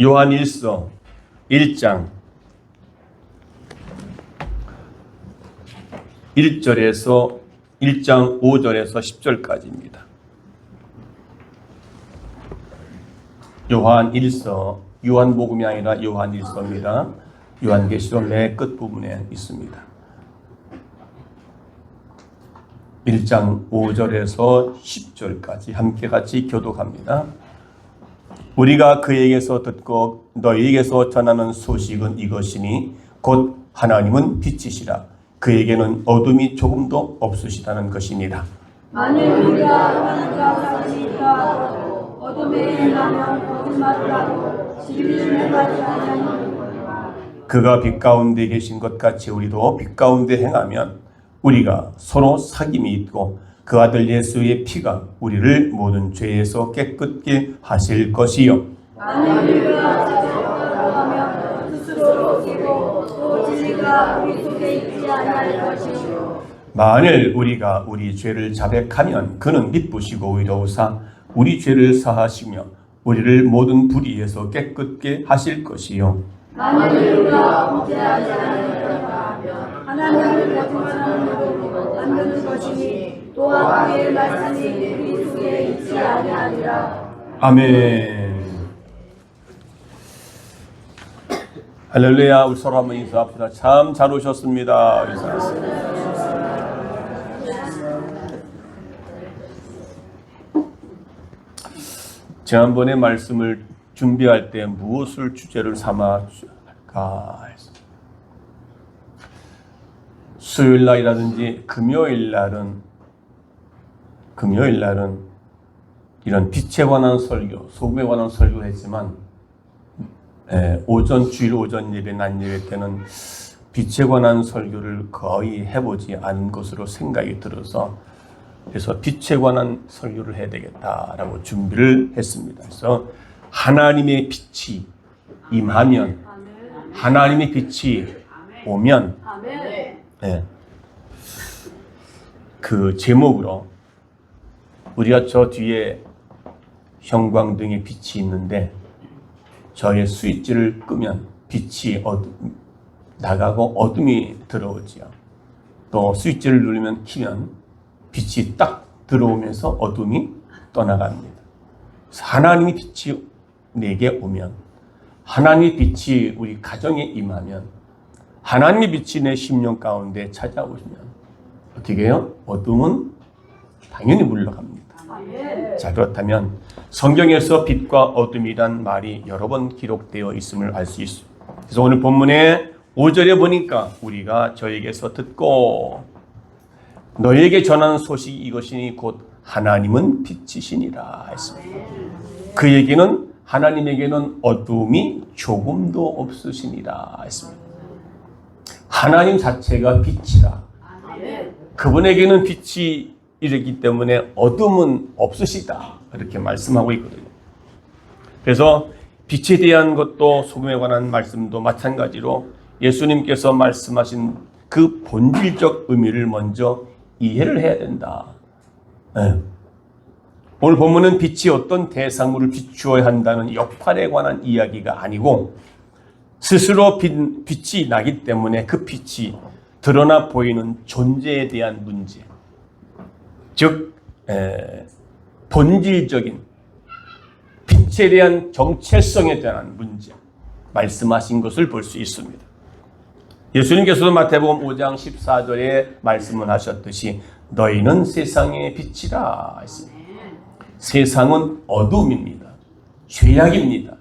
요한일서 1장 1절에서 1장 5절에서 10절까지입니다. 요한일서, 요한복음이 아니라 요한일서입니다. 요한계시록 맨 끝부분에 있습니다. 1장 5절에서 10절까지 함께 같이 교독합니다. 우리가 그에게서 듣고 너희에게서 전하는 소식은 이것이니 곧 하나님은 빛이시라. 그에게는 어둠이 조금도 없으시다는 것입니다. 만일 우리가 하나님과 사니까 어둠에 행하면 거짓말을 하고 진리를 행하지 아니하느니라. 그가 빛 가운데 계신 것 같이 우리도 빛 가운데 행하면 우리가 서로 사귐이 있고 그 아들 예수의 피가 우리를 모든 죄에서 깨끗게 하실 것이요. 만일 우리가 자책하고 하면 스스로 속이고 또 진리가 우리 속에 있지 아니할 것이요. 만일 우리가 우리 죄를 자백하면 그는 미쁘시고 의로우사 우리 죄를 사하시며 우리를 모든 불의에서 깨끗게 하실 것이요. 만일 우리가 범죄하지 않으려고 하면 하나님을 거짓말하는 것으로 만드는 것이니 또한 그의 말씀이 우리 속에 있지 아니하리라. 아멘. 할렐루야. 우리 서로 한번 인사합시다. 참 잘 오셨습니다. 인사하세요. 지난번에 말씀을 준비할 때 무엇을 주제를 삼아 할까 해서 수요일 날이라든지 금요일 날은 이런 빛에 관한 설교, 소금에 관한 설교를 했지만 주일 오전 예배, 낮 예배 때는 빛에 관한 설교를 거의 해보지 않은 것으로 생각이 들어서 그래서 빛에 관한 설교를 해야 되겠다라고 준비를 했습니다. 그래서 하나님의 빛이 임하면, 하나님의 빛이 오면, 그 제목으로 우리가 저 뒤에 형광등의 빛이 있는데 저의 스위치를 끄면 빛이 나가고 어둠이 들어오지요. 또 스위치를 누르면 키면 빛이 딱 들어오면서 어둠이 떠나갑니다. 하나님의 빛이 내게 오면, 하나님의 빛이 우리 가정에 임하면, 하나님의 빛이 내 심령 가운데 찾아오시면 어떻게 해요? 어둠은 당연히 물러갑니다. 자, 그렇다면 성경에서 빛과 어둠이란 말이 여러 번 기록되어 있음을 알 수 있습니다. 그래서 오늘 본문에 5절에 보니까 우리가 저에게서 듣고 너희에게 전하는 소식이 이것이니 곧 하나님은 빛이시니라 했습니다. 그에게는 하나님에게는 어둠이 조금도 없으시니라 했습니다. 하나님 자체가 빛이라. 그분에게는 빛이 이르기 때문에 어둠은 없으시다. 이렇게 말씀하고 있거든요. 그래서 빛에 대한 것도 소금에 관한 말씀도 마찬가지로 예수님께서 말씀하신 그 본질적 의미를 먼저 이해를 해야 된다. 오늘 본문은 빛이 어떤 대상물을 비추어야 한다는 역할에 관한 이야기가 아니고 스스로 빛이 나기 때문에 그 빛이 드러나 보이는 존재에 대한 문제, 즉 본질적인 빛에 대한 정체성에 대한 문제 말씀하신 것을 볼 수 있습니다. 예수님께서도 마태복음 5장 14절에 말씀을 하셨듯이 너희는 세상의 빛이라 했습니다. 세상은 어둠입니다. 죄악입니다.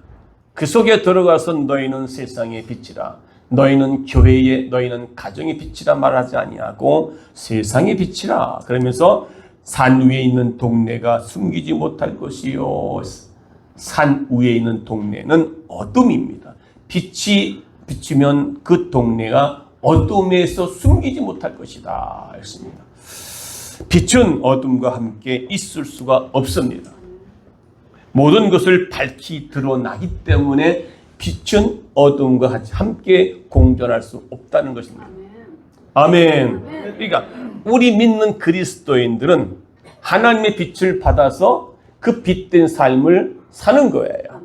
그 속에 들어가서 너희는 세상의 빛이라, 너희는 교회의, 너희는 가정의 빛이라 말하지 아니하고 세상의 빛이라 그러면서 산 위에 있는 동네가 숨기지 못할 것이요. 산 위에 있는 동네는 어둠입니다. 빛이 비추면 그 동네가 어둠에서 숨기지 못할 것이다 했습니다. 빛은 어둠과 함께 있을 수가 없습니다. 모든 것을 밝히 드러나기 때문에 빛은 어둠과 함께 공존할 수 없다는 것입니다. 아멘. 그러니까 우리 믿는 그리스도인들은 하나님의 빛을 받아서 그 빛된 삶을 사는 거예요.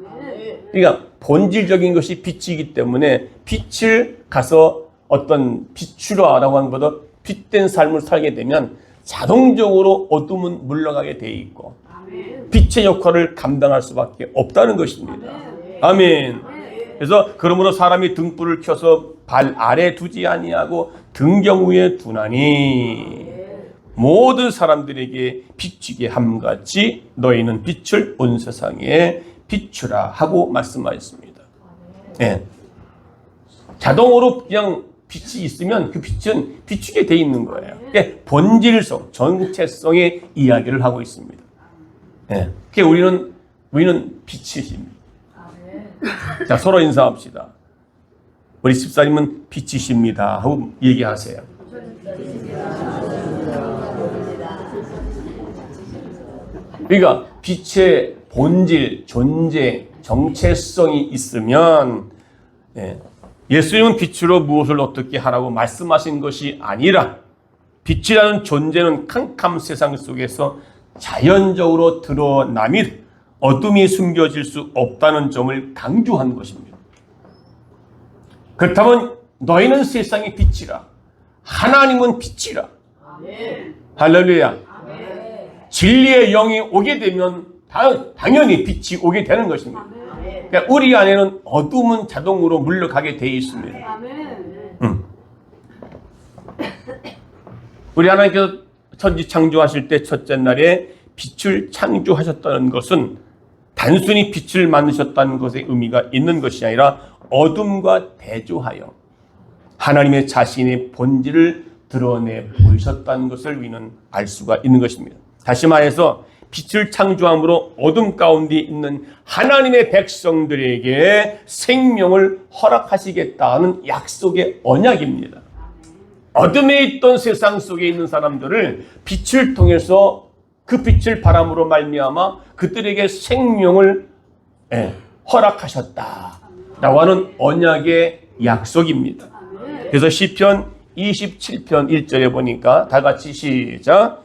그러니까 본질적인 것이 빛이기 때문에 빛을 가서 어떤 비추라라고 하는 것보다 빛된 삶을 살게 되면 자동적으로 어둠은 물러가게 돼 있고 빛의 역할을 감당할 수밖에 없다는 것입니다. 아멘. 그래서 그러므로 사람이 등불을 켜서 발 아래 두지 아니하고 등경 위에 두나니 모든 사람들에게 비추게 함같이 너희는 빛을 온 세상에 비추라 하고 말씀하셨습니다. 예. 자동으로 그냥 빛이 있으면 그 빛은 비추게 돼 있는 거예요. 그러니까 본질성, 전체성의 이야기를 하고 있습니다. 예. 그러니까 우리는 빛이십니다. 자, 서로 인사합시다. 우리 집사님은 빛이십니다 하고 얘기하세요. 그러니까 빛의 본질, 존재, 정체성이 있으면 예수님은 빛으로 무엇을 어떻게 하라고 말씀하신 것이 아니라 빛이라는 존재는 캄캄 세상 속에서 자연적으로 드러나며 어둠이 숨겨질 수 없다는 점을 강조한 것입니다. 그렇다면 너희는 세상의 빛이라. 하나님은 빛이라. 할렐루야. 진리의 영이 오게 되면 당연히 빛이 오게 되는 것입니다. 그러니까 우리 안에는 어둠은 자동으로 물러가게 되어 있습니다. 우리 하나님께서 천지 창조하실 때 첫째 날에 빛을 창조하셨다는 것은 단순히 빛을 만드셨다는 것의 의미가 있는 것이 아니라 어둠과 대조하여 하나님의 자신의 본질을 드러내 보이셨다는 것을 우리는 알 수가 있는 것입니다. 다시 말해서 빛을 창조함으로 어둠 가운데 있는 하나님의 백성들에게 생명을 허락하시겠다는 약속의 언약입니다. 어둠에 있던 세상 속에 있는 사람들을 빛을 통해서 그 빛을 바람으로 말미암아 그들에게 생명을 허락하셨다라고 하는 언약의 약속입니다. 그래서 시편 27편 1절에 보니까 다 같이 시작.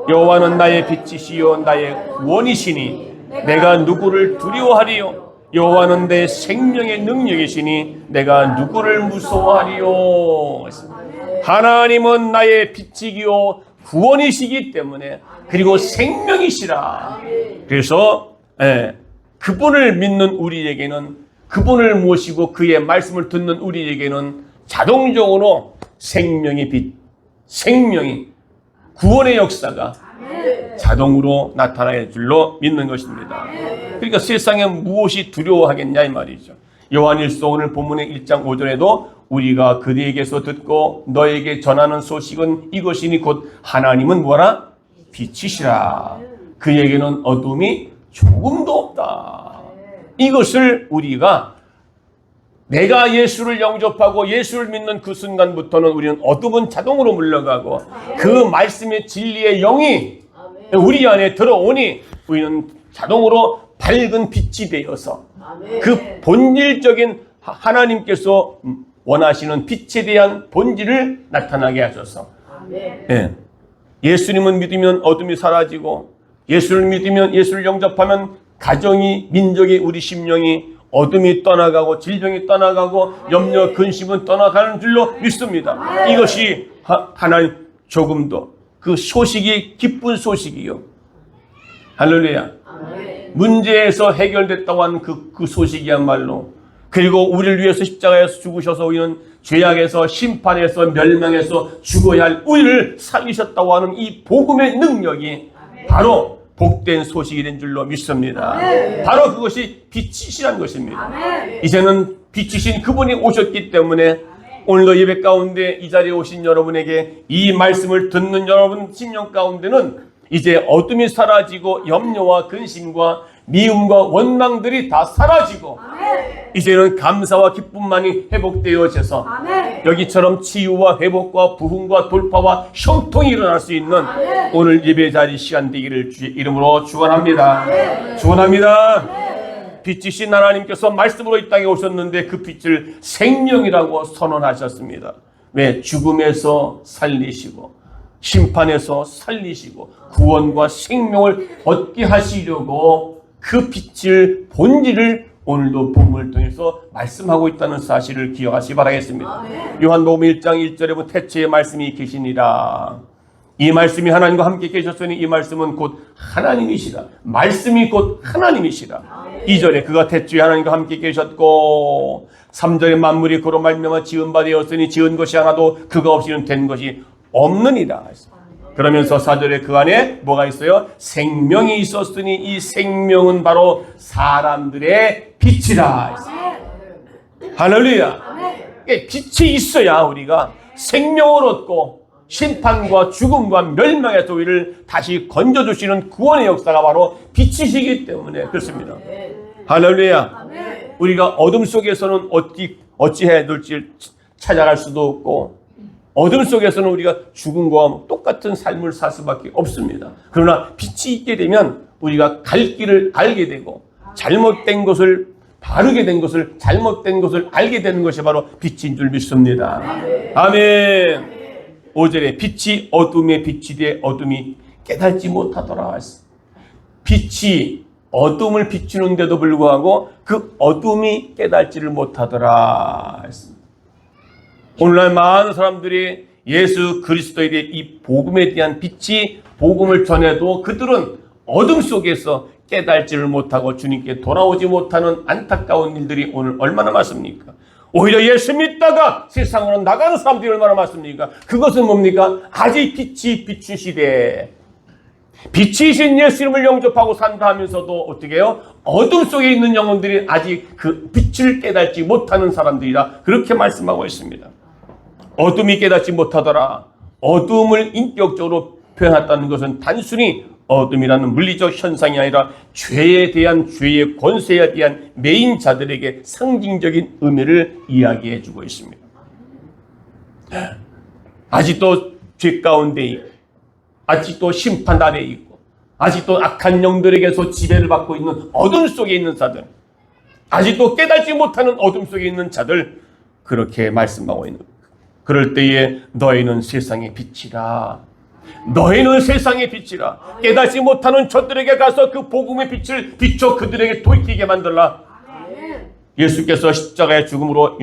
여호와는 나의 빛이시요 나의 원이시니 내가 누구를 두려워하리요. 여호와는 내 생명의 능력이시니 내가 누구를 무서워하리요. 하나님은 나의 빛이기요 구원이시기 때문에 그리고 생명이시라. 그래서 그분을 믿는 우리에게는, 그분을 모시고 그의 말씀을 듣는 우리에게는 자동적으로 생명의 빛, 생명이 구원의 역사가 자동으로 나타날 줄로 믿는 것입니다. 그러니까 세상에 무엇이 두려워하겠냐 이 말이죠. 요한일서 오늘 본문의 1장 5절에도 우리가 그대에게서 듣고 너에게 전하는 소식은 이것이니 곧 하나님은 뭐라? 빛이시라. 그에게는 어둠이 조금도 없다. 이것을 우리가 내가 예수를 영접하고 예수를 믿는 그 순간부터는 우리는 어둠은 자동으로 물러가고 그 말씀의 진리의 영이 우리 안에 들어오니 우리는 자동으로 밝은 빛이 되어서 그 본질적인 하나님께서 원하시는 빛에 대한 본질을 나타나게 하셔서 예수님은 믿으면 어둠이 사라지고 예수를 믿으면 예수를 영접하면 가정이, 민족이, 우리 심령이 어둠이 떠나가고 질병이 떠나가고 염려, 근심은 떠나가는 줄로 믿습니다. 이것이 하나님 조금도 그 소식이 기쁜 소식이요. 할렐루야. 문제에서 해결됐다고 하는 그 소식이야말로, 그리고 우리를 위해서 십자가에서 죽으셔서 우리는 죄악에서 심판에서 멸망에서 죽어야 할 우리를 살리셨다고 하는 이 복음의 능력이 바로 복된 소식이 된 줄로 믿습니다. 바로 그것이 빛이시란 것입니다. 이제는 빛이신 그분이 오셨기 때문에 오늘도 예배 가운데 이 자리에 오신 여러분에게 이 말씀을 듣는 여러분 심령 가운데는 이제 어둠이 사라지고 염려와 근심과 미움과 원망들이 다 사라지고 이제는 감사와 기쁨만이 회복되어져서 여기처럼 치유와 회복과 부흥과 돌파와 형통이 일어날 수 있는 오늘 예배 자리 시간 되기를 주의 이름으로 축원합니다. 축원합니다. 빛이신 하나님께서 말씀으로 이 땅에 오셨는데 그 빛을 생명이라고 선언하셨습니다. 왜? 죽음에서 살리시고 심판에서 살리시고 구원과 생명을 얻게 하시려고 그 빛을 본질을 오늘도 본문을 통해서 말씀하고 있다는 사실을 기억하시기 바라겠습니다. 요한복음 1장 1절에 보면 태초에 말씀이 계시니라. 이 말씀이 하나님과 함께 계셨으니 이 말씀은 곧 하나님이시라. 말씀이 곧 하나님이시라. 2절에 그가 태초에 하나님과 함께 계셨고 3절에 만물이 그로 말미암아 지은 바 되었으니 지은 것이 하나도 그가 없이는 된 것이 없느니라. 그러면서 4절에 그 안에 뭐가 있어요? 생명이 있었으니 이 생명은 바로 사람들의 빛이라. 할렐루야. 빛이 있어야 우리가 생명을 얻고 심판과 죽음과 멸망에서 우리를 다시 건져주시는 구원의 역사가 바로 빛이시기 때문에 그렇습니다. 할렐루야. 우리가 어둠 속에서는 어찌해야 될지 찾아갈 수도 없고 어둠 속에서는 우리가 죽음과 똑같은 삶을 살 수밖에 없습니다. 그러나 빛이 있게 되면 우리가 갈 길을 알게 되고 잘못된 것을 바르게 된 것을 잘못된 것을 알게 되는 것이 바로 빛인 줄 믿습니다. 아멘. 5절에 빛이 어둠에 빛이 돼 어둠이 깨닫지 못하더라. 빛이 어둠을 비추는데도 불구하고 그 어둠이 깨닫지를 못하더라. 오늘날 많은 사람들이 예수 그리스도에 대해 이 복음에 대한 빛이 복음을 전해도 그들은 어둠 속에서 깨닫지를 못하고 주님께 돌아오지 못하는 안타까운 일들이 오늘 얼마나 많습니까? 오히려 예수 믿다가 세상으로 나가는 사람들이 얼마나 많습니까? 그것은 뭡니까? 아직 빛이 비춘 시대에 빛이신 예수 이름을 영접하고 산다 하면서도 어떻게 해요? 어둠 속에 있는 영혼들이 아직 그 빛을 깨닫지 못하는 사람들이라 그렇게 말씀하고 있습니다. 어둠이 깨닫지 못하더라. 어둠을 인격적으로 표현했다는 것은 단순히 어둠이라는 물리적 현상이 아니라 죄에 대한 죄의 권세에 대한 매인자들에게 상징적인 의미를 이야기해 주고 있습니다. 아직도 죄 가운데 있고 아직도 심판 아래에 있고 아직도 악한 영들에게서 지배를 받고 있는 어둠 속에 있는 자들, 아직도 깨닫지 못하는 어둠 속에 있는 자들, 그렇게 말씀하고 있는 거예요. 그럴 때에 너희는 세상의 빛이라. 너희는 세상의 빛이라. 깨닫지 못하는 저들에게 가서 그 복음의 빛을 비춰 그들에게 돌이키게 만들라. 예수께서 십자가의 죽음으로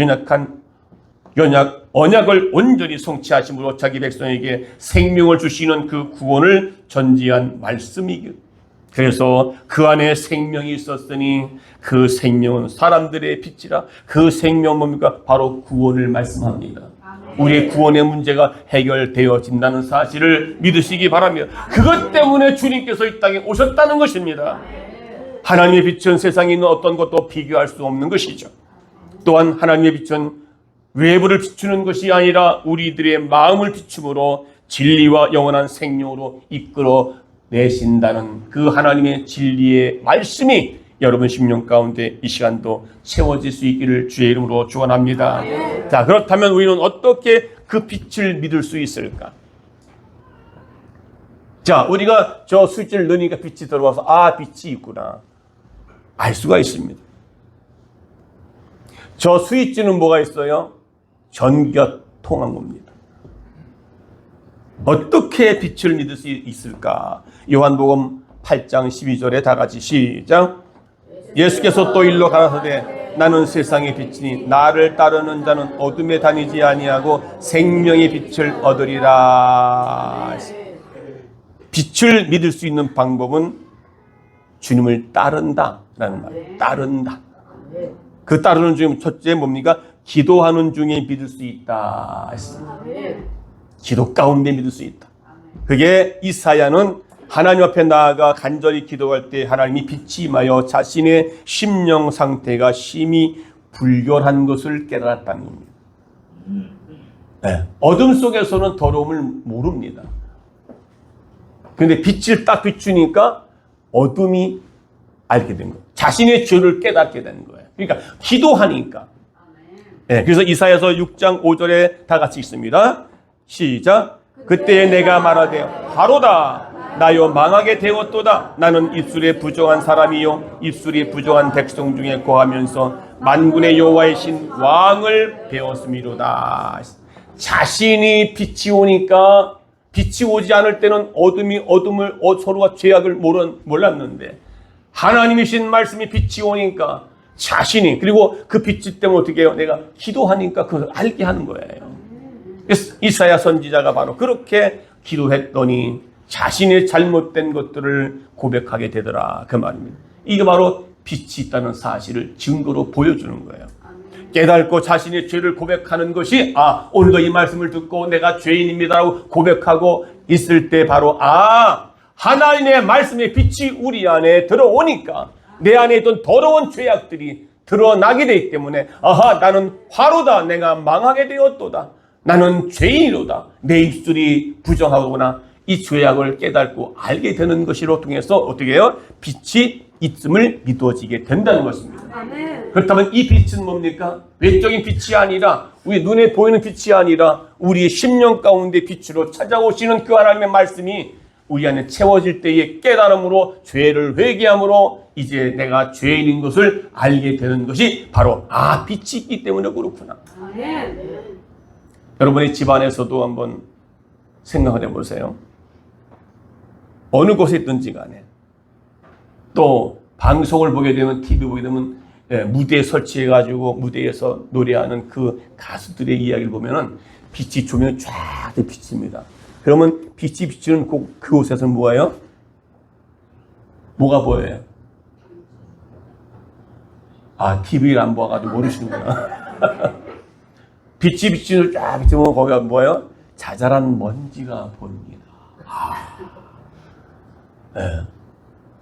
언약을 온전히 성취하심으로 자기 백성에게 생명을 주시는 그 구원을 전지한 말씀이기. 그래서 그 안에 생명이 있었으니 그 생명은 사람들의 빛이라. 그 생명은 뭡니까? 바로 구원을 말씀합니다. 우리의 구원의 문제가 해결되어진다는 사실을 믿으시기 바라며 그것 때문에 주님께서 이 땅에 오셨다는 것입니다. 하나님의 빛은 세상에 있는 어떤 것도 비교할 수 없는 것이죠. 또한 하나님의 빛은 외부를 비추는 것이 아니라 우리들의 마음을 비춤으로 진리와 영원한 생명으로 이끌어 내신다는 그 하나님의 진리의 말씀이 여러분 심령 가운데 이 시간도 채워질 수 있기를 주의 이름으로 축원합니다. 자, 그렇다면 우리는 어떻게 그 빛을 믿을 수 있을까? 자, 우리가 저 스위치를 넣으니까 빛이 들어와서 빛이 있구나 알 수가 있습니다. 저 스위치는 뭐가 있어요? 전기가 통한 겁니다. 어떻게 빛을 믿을 수 있을까? 요한복음 8장 12절에 다 같이 시작. 예수께서 또 일러 가라사대 나는 세상의 빛이니 나를 따르는 자는 어둠에 다니지 아니하고 생명의 빛을 얻으리라. 빛을 믿을 수 있는 방법은 주님을 따른다라는 말. 따른다. 그 따르는 중에 첫째 뭡니까? 기도하는 중에 믿을 수 있다. 기도 가운데 믿을 수 있다. 그게 이사야는 하나님 앞에 나아가 간절히 기도할 때 하나님이 빛이 임하여 자신의 심령 상태가 심히 불결한 것을 깨달았다는 겁니다. 네. 어둠 속에서는 더러움을 모릅니다. 그런데 빛을 딱 비추니까 어둠이 알게 된 거예요. 자신의 죄를 깨닫게 되는 거예요. 그러니까 기도하니까. 네. 그래서 이사야서 6장 5절에 다 같이 있습니다. 시작. 그때에 내가 말하되 바로다. 나요 망하게 되었도다. 나는 입술에 부정한 사람이요 입술이 부정한 백성 중에 거하면서 만군의 여호와의 신 왕을 배웠음이로다. 자신이 빛이 오니까 빛이 오지 않을 때는 어둠을 서로가 죄악을 몰랐는데 하나님이신 말씀이 빛이 오니까 자신이, 그리고 그 빛 때문에 어떻게 해요? 내가 기도하니까 그걸 알게 하는 거예요. 이사야 선지자가 바로 그렇게 기도했더니 자신의 잘못된 것들을 고백하게 되더라, 그 말입니다. 이게 바로 빛이 있다는 사실을 증거로 보여주는 거예요. 깨닫고 자신의 죄를 고백하는 것이, 오늘도 이 말씀을 듣고 내가 죄인입니다라고 고백하고 있을 때 바로 하나님의 말씀의 빛이 우리 안에 들어오니까 내 안에 있던 더러운 죄악들이 드러나게 되기 때문에 나는 화로다, 내가 망하게 되었도다, 나는 죄인이로다, 내 입술이 부정하거나 이 죄악을 깨닫고 알게 되는 것으로 통해서 어떻게 해요? 빛이 있음을 믿어지게 된다는 것입니다. 아멘. 그렇다면 이 빛은 뭡니까? 외적인 빛이 아니라, 우리 눈에 보이는 빛이 아니라 우리의 심령 가운데 빛으로 찾아오시는 그 하나님의 말씀이 우리 안에 채워질 때의 깨달음으로 죄를 회개함으로 이제 내가 죄인인 것을 알게 되는 것이 바로 빛이 있기 때문에 그렇구나. 아멘. 여러분의 집안에서도 한번 생각을 해보세요. 어느 곳에 있든지 간에, 또 방송을 보게 되면, TV 보게 되면 무대 설치해가지고 무대에서 노래하는 그 가수들의 이야기를 보면은 빛이 조명이 쫙 비칩니다. 그러면 빛이 비치는 그곳에서는 뭐예요? 뭐가 보여요? TV를 안 보아가지고 모르시는구나. 빛이 비치는 쫙 비치면 거기가 뭐예요? 자잘한 먼지가 보입니다.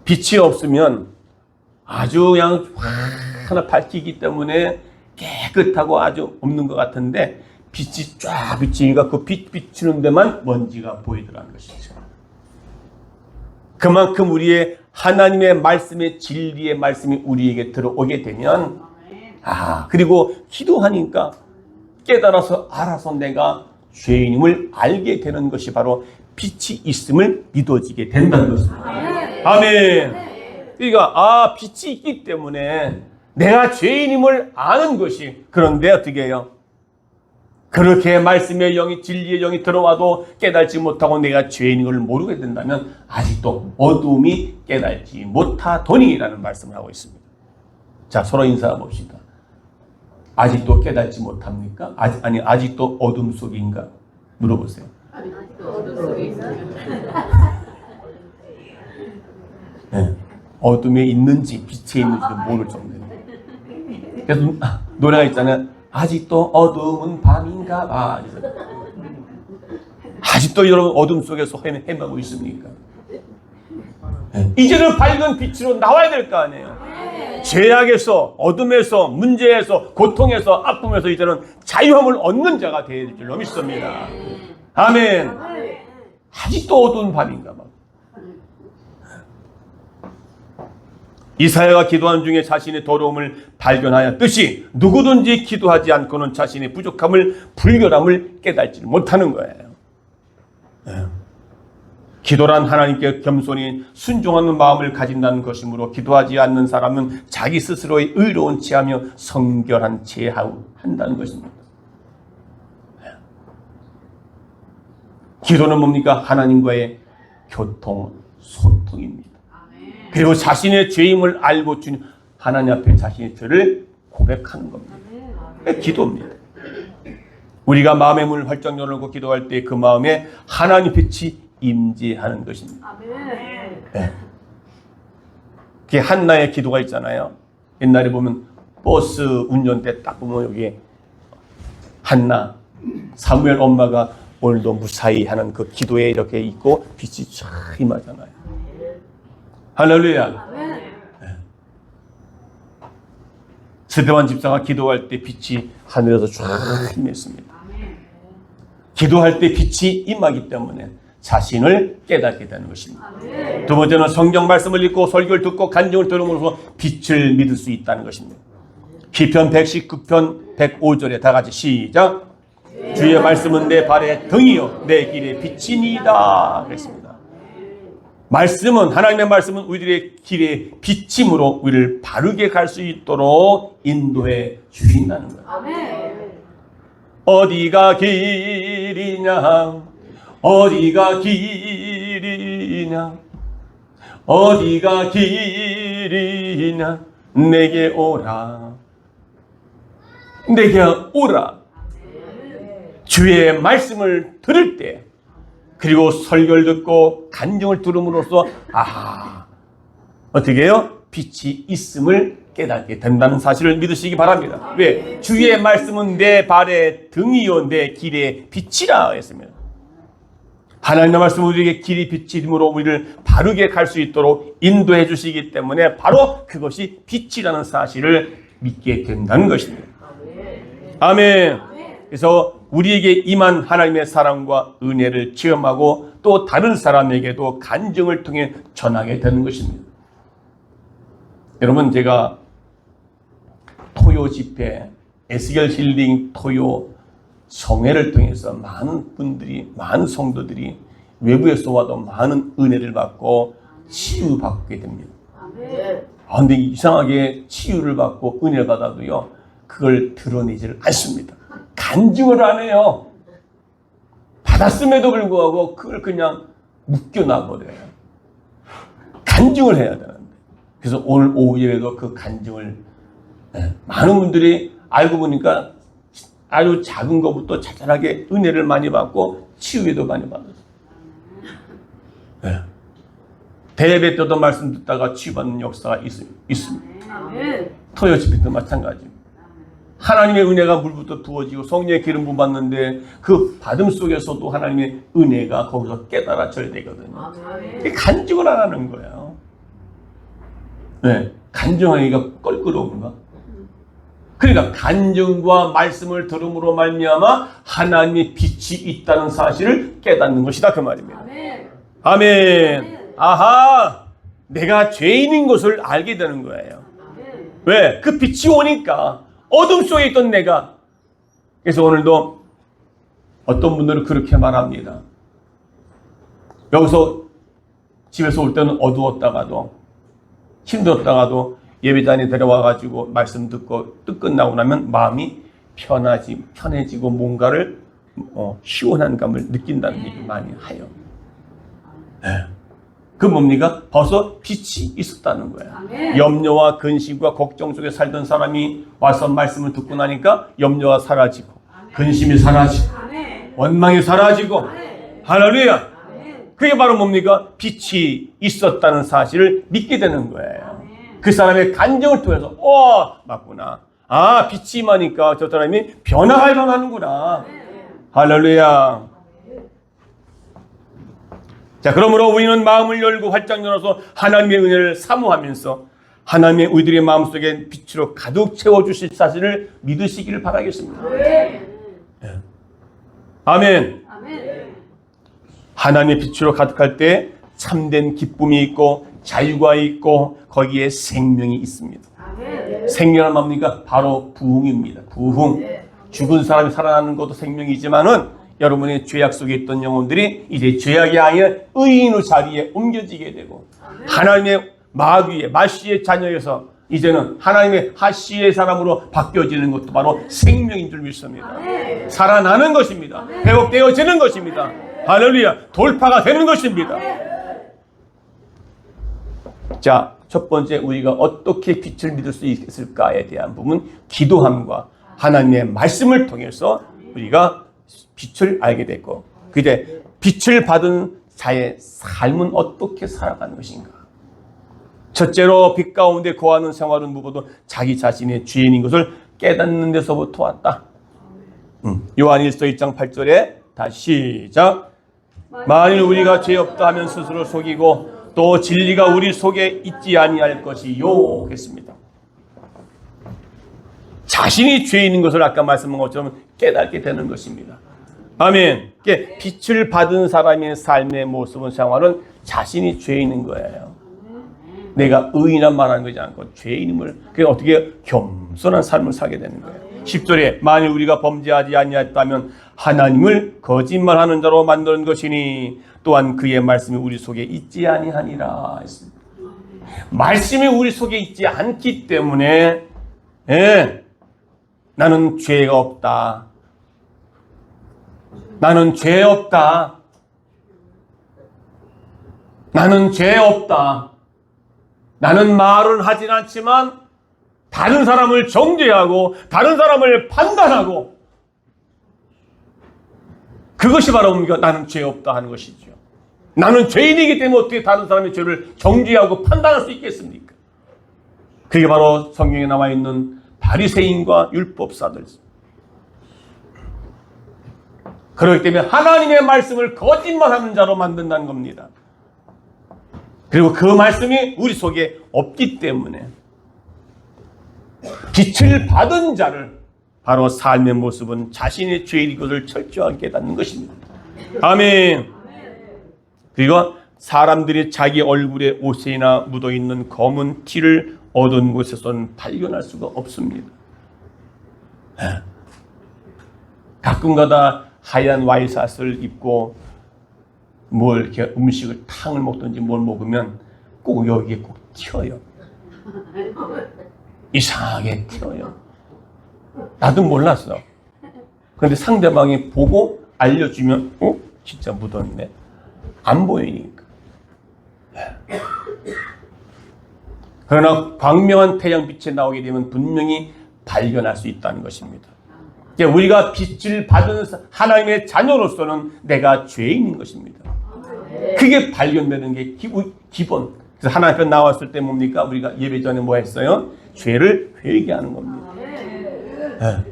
빛이 없으면 아주 그냥 하나 밝히기 때문에 깨끗하고 아주 없는 것 같은데, 빛이 쫙 비치니까 그 빛 비치는 데만 먼지가 보이더라는 것이죠. 그만큼 우리의 하나님의 말씀의 진리의 말씀이 우리에게 들어오게 되면, 그리고 기도하니까 깨달아서 알아서 내가 죄인임을 알게 되는 것이 바로 빛이 있음을 믿어지게 된다는 것입니다. 아멘. 그러니까 빛이 있기 때문에 내가 죄인임을 아는 것이, 그런데 어떻게 해요? 그렇게 말씀의 영이, 진리의 영이 들어와도 깨달지 못하고 내가 죄인인 걸 모르게 된다면 아직도 어둠이 깨달지 못하더니라는 말씀을 하고 있습니다. 자, 서로 인사해 봅시다. 아직도 깨달지 못합니까? 아직도 어둠 속인가? 물어보세요. 아직도 어둠 속에 있어요. 네. 어둠에 있는지 빛에 있는지도 모를 정도예요. 그래서 노래가 있잖아요. 아직도 어둠은 밤인가 봐. 아직도 여러분 어둠 속에서 헤매고 있습니까? 네. 이제는 밝은 빛으로 나와야 될 거 아니에요. 죄악에서, 어둠에서, 문제에서, 고통에서, 아픔에서 이제는 자유함을 얻는 자가 될 줄로 믿습니다. 아멘. 아직도 어두운 밤인가 봐. 이사야가 기도한 중에 자신의 더러움을 발견하였듯이 누구든지 기도하지 않고는 자신의 부족함을, 불결함을 깨닫지 못하는 거예요. 기도란 하나님께 겸손히 순종하는 마음을 가진다는 것이므로 기도하지 않는 사람은 자기 스스로의 의로운 체하며 성결한 체한다는 것입니다. 기도는 뭡니까? 하나님과의 교통, 소통입니다. 그리고 자신의 죄임을 알고 주님 하나님 앞에 자신의 죄를 고백하는 겁니다. 기도입니다. 우리가 마음의 문을 활짝 열고 기도할 때 그 마음에 하나님 빛이 임재하는 것입니다. 네. 그게 한나의 기도가 있잖아요. 옛날에 보면 버스 운전대 딱 보면 여기 한나, 사무엘 엄마가 오늘도 무사히 하는 그 기도에 이렇게 있고 빛이 쫙 임하잖아요. 할렐루야. 네. 스데반 집사가 기도할 때 빛이 하늘에서 쫙 임했습니다. 기도할 때 빛이 임하기 때문에 자신을 깨닫게 되는 것입니다. 두 번째는 성경 말씀을 읽고 설교를 듣고 간증을 들음으로써 빛을 믿을 수 있다는 것입니다. 시편 119편 105절에 다 같이 시작. 주의 말씀은 내 발의 등이요 내 길의 빛이니이다 그랬습니다. 말씀은, 하나님의 말씀은 우리들의 길의 빛임으로 우리를 바르게 갈 수 있도록 인도해 주신다는 거예요. 어디가 길이냐, 어디가 길이냐, 어디가 길이냐, 내게 오라. 내게 오라. 주의 말씀을 들을 때, 그리고 설교를 듣고 간증을 들음으로써 어떻게 해요? 빛이 있음을 깨닫게 된다는 사실을 믿으시기 바랍니다. 왜? 주의 말씀은 내 발의 등이요 내 길의 빛이라 했습니다. 하나님의 말씀은 우리에게 길이 빛이므로 우리를 바르게 갈 수 있도록 인도해 주시기 때문에 바로 그것이 빛이라는 사실을 믿게 된다는 것입니다. 아멘. 그래서 우리에게 임한 하나님의 사랑과 은혜를 체험하고 또 다른 사람에게도 간증을 통해 전하게 되는 것입니다. 여러분, 제가 토요 집회, 에스겔 힐링 토요 성회를 통해서 많은 분들이, 많은 성도들이 외부에서 와도 많은 은혜를 받고 치유받게 됩니다. 근데 이상하게 치유를 받고 은혜를 받아도요, 그걸 드러내지를 않습니다. 간증을 안 해요. 받았음에도 불구하고 그걸 그냥 묶여놔버려요. 간증을 해야 되는데. 그래서 오늘 오후에도 그 간증을 많은 분들이 알고 보니까 아주 작은 것부터 자잘하게 은혜를 많이 받고 치유에도 많이 받았어요. 대예배 때도 말씀 듣다가 치유받는 역사가 있습니다. 토요 집회도 마찬가지입니다. 하나님의 은혜가 물부터 부어지고 성령의 기름 부어받는데 그 받음 속에서도 하나님의 은혜가 거기서 깨달아져야 되거든요. 간증을 안 하는 거예요. 간증하기가 껄끄러운가? 그러니까 간증과 말씀을 들음으로 말미암아 하나님의 빛이 있다는 사실을 깨닫는 것이다 그 말입니다. 아멘. 아하, 내가 죄인인 것을 알게 되는 거예요. 왜? 그 빛이 오니까 어둠 속에 있던 내가. 그래서 오늘도 어떤 분들은 그렇게 말합니다. 여기서 집에서 올 때는 어두웠다가도 힘들었다가도 예배단에 데려와가지고 말씀 듣고 뜻 끝나고 나면 마음이 편해지고 뭔가를 시원한 감을 느낀다는 얘기 많이 해요. 그 뭡니까? 벌써 빛이 있었다는 거예요. 염려와 근심과 걱정 속에 살던 사람이 와서 말씀을 듣고 나니까 염려가 사라지고 근심이 사라지고 원망이 사라지고 할렐루야. 그게 바로 뭡니까? 빛이 있었다는 사실을 믿게 되는 거예요. 그 사람의 간증을 통해서 맞구나. 빛이 임하니까 저 사람이 변화가 일어나는구나. 할렐루야. 자, 그러므로 우리는 마음을 열고 활짝 열어서 하나님의 은혜를 사모하면서 하나님의 우리들의 마음속에 빛으로 가득 채워주실 사실을 믿으시기를 바라겠습니다. 아멘. 하나님의 빛으로 가득할 때 참된 기쁨이 있고 자유가 있고 거기에 생명이 있습니다. 생명은 뭡니까? 바로 부흥입니다. 부흥. 죽은 사람이 살아나는 것도 생명이지만은 여러분의 죄악 속에 있던 영혼들이 이제 죄악이 아니라 의인의 자리에 옮겨지게 되고 하나님의 마귀의 마씨의 자녀에서 이제는 하나님의 하씨의 사람으로 바뀌어지는 것도 바로 생명인 줄 믿습니다. 살아나는 것입니다. 회복되어지는 것입니다. 할렐루야. 돌파가 되는 것입니다. 자, 첫 번째 우리가 어떻게 빛을 믿을 수 있을까에 대한 부분, 기도함과 하나님의 말씀을 통해서 우리가 빛을 알게 됐고, 그때 빛을 받은 자의 삶은 어떻게 살아가는 것인가. 첫째로 빛 가운데 거하는 생활은 무엇보다 자기 자신의 죄인인 것을 깨닫는 데서부터 왔다. 요한 1서 1장 8절에 다시 시작. 만일 우리가 죄 없다 하면 스스로 속이고 또 진리가 우리 속에 있지 아니할 것이요 했습니다. 자신이 죄인인 것을 아까 말씀한 것처럼 깨닫게 되는 것입니다. 아멘. 빛을 받은 사람의 삶의 모습은 생활은 자신이 죄인인 거예요. 내가 의인한 말하는 것이 않고 죄인임을, 그게 어떻게 겸손한 삶을 살게 되는 거예요. 10절에 만일 우리가 범죄하지 아니했다면 하나님을 거짓말하는 자로 만드는 것이니 또한 그의 말씀이 우리 속에 있지 아니하니라 했습니다. 말씀이 우리 속에 있지 않기 때문에 나는 죄가 없다. 나는 죄 없다. 나는 죄 없다. 나는 말은 하진 않지만 다른 사람을 정죄하고 다른 사람을 판단하고, 그것이 바로 나는 죄 없다 하는 것이죠. 나는 죄인이기 때문에 어떻게 다른 사람의 죄를 정죄하고 판단할 수 있겠습니까? 그게 바로 성경에 나와 있는 바리새인과 율법사들. 그렇기 때문에 하나님의 말씀을 거짓말하는 자로 만든다는 겁니다. 그리고 그 말씀이 우리 속에 없기 때문에 빛을 받은 자를, 바로 삶의 모습은 자신의 죄인 것을 철저하게 깨닫는 것입니다. 아멘. 그리고 사람들이 자기 얼굴에 옷이나 묻어있는 검은 티를 얻은 곳에서는 발견할 수가 없습니다. 가끔가다 하얀 와이샷을 입고 이렇게 음식을 탕을 먹든지 뭘 먹으면 꼭 여기에 꼭 튀어요. 이상하게 튀어요. 나도 몰랐어. 그런데 상대방이 보고 알려주면 진짜 묻었네. 안 보이니까. 그러나 광명한 태양빛에 나오게 되면 분명히 발견할 수 있다는 것입니다. 우리가 빛을 받은 하나님의 자녀로서는 내가 죄인인 것입니다. 그게 발견되는 게 기본. 그래서 하나님 앞에 나왔을 때 뭡니까? 우리가 예배 전에 뭐 했어요? 죄를 회개하는 겁니다. 네.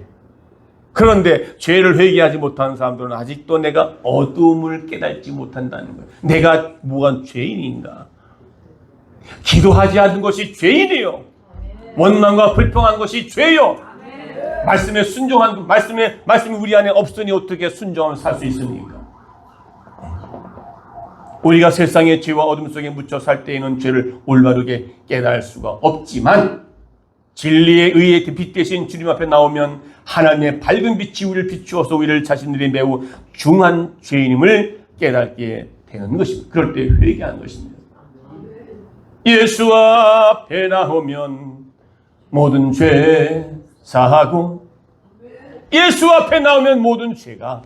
그런데 죄를 회개하지 못하는 사람들은 아직도 내가 어둠을 깨닫지 못한다는 거예요. 내가 뭐가 죄인인가? 기도하지 않는 것이 죄인이요. 원망과 불평한 것이 죄요. 말씀에 순종한, 말씀이 우리 안에 없으니 어떻게 순종하면 살 수 있습니까? 우리가 세상의 죄와 어둠 속에 묻혀 살 때에는 죄를 올바르게 깨달을 수가 없지만, 진리에 의해 빛 대신 주님 앞에 나오면 하나님의 밝은 빛이 우리를 비추어서 우리를 자신들이 매우 중한 죄인임을 깨닫게 되는 것입니다. 그럴 때 회개하는 것입니다. 예수 앞에 나오면 모든 죄 사하고, 예수 앞에 나오면 모든 죄가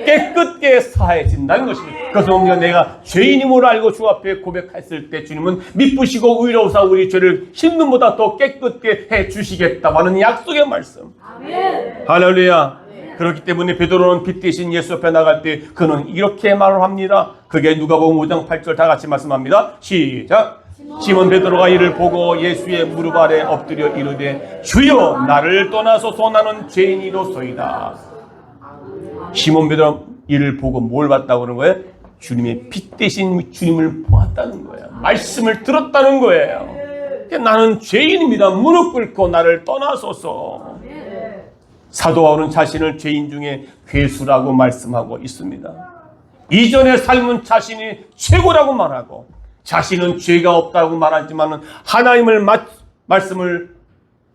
깨끗게 사해진다는 것입니다. 그래서 내가 죄인임을 알고 주 앞에 고백했을 때 주님은 미쁘시고 의로우사 우리 죄를 씻는보다 더 깨끗게 해주시겠다고 하는 약속의 말씀. 아멘. 할렐루야. 아멘. 그렇기 때문에 베드로는 빛 대신 예수 앞에 나갈 때 그는 이렇게 말을 합니다. 그게 누가복음 5장 8절 다 같이 말씀합니다. 시작. 시몬 베드로가 이를 보고 예수의 무릎 아래 엎드려 이르되 주여 나를 떠나소서 나는 죄인이로소이다. 시몬 베드로가 이를 보고 뭘 봤다고 그러는 거예요? 주님의 빛 대신 주님을 보았다는 거예요. 말씀을 들었다는 거예요. 나는 죄인입니다. 무릎 꿇고 나를 떠나소서. 사도 바울은 자신을 죄인 중에 괴수라고 말씀하고 있습니다. 이전의 삶은 자신이 최고라고 말하고 자신은 죄가 없다고 말하지만 하나님을 말씀을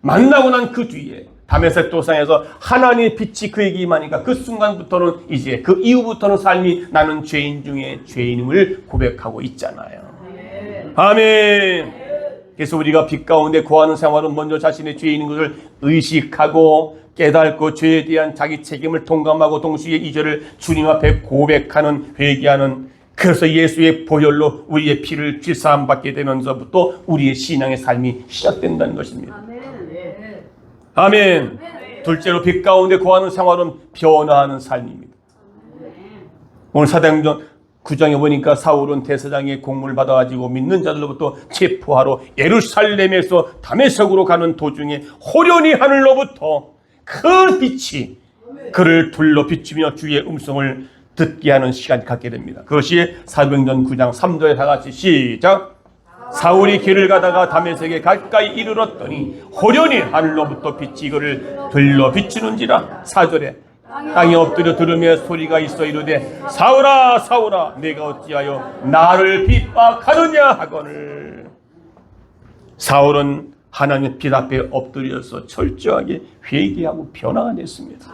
만나고 난 그 뒤에 다메섹 도상에서 하나님의 빛이 그에게 임하니까 그 순간부터는 이제 그 이후부터는 삶이 나는 죄인 중에 죄인임을 고백하고 있잖아요. 아멘. 그래서 우리가 빛 가운데 거하는 생활은 먼저 자신의 죄인인 것을 의식하고 깨닫고 죄에 대한 자기 책임을 동감하고 동시에 이 죄를 주님 앞에 고백하는, 회개하는, 그래서 예수의 보혈로 우리의 피를 죄사함 받게 되면서부터 우리의 신앙의 삶이 시작된다는 것입니다. 아멘. 둘째로 빛 가운데 거하는 생활은 변화하는 삶입니다. 오늘 사도행전 9장에 보니까 사울은 대사장의 공문을 받아가지고 믿는 자들로부터 체포하러 예루살렘에서 다메섹으로 가는 도중에 호련히 하늘로부터 큰 빛이 그를 둘러 비추며 주의 음성을 듣게 하는 시간을 갖게 됩니다. 그것이 사도행전 9장 3절에 다 같이 시작. 사울이 길을 가다가 다메섹에 가까이 이르렀더니 호련히 하늘로부터 빛이 그를 들러 비추는지라. 4절에 땅에 엎드려 들으며 소리가 있어 이르되 사울아 사울아 내가 어찌하여 나를 핍박하느냐 하거늘. 사울은 하나님의 빛 앞에 엎드려서 철저하게 회개하고 변화가 됐습니다.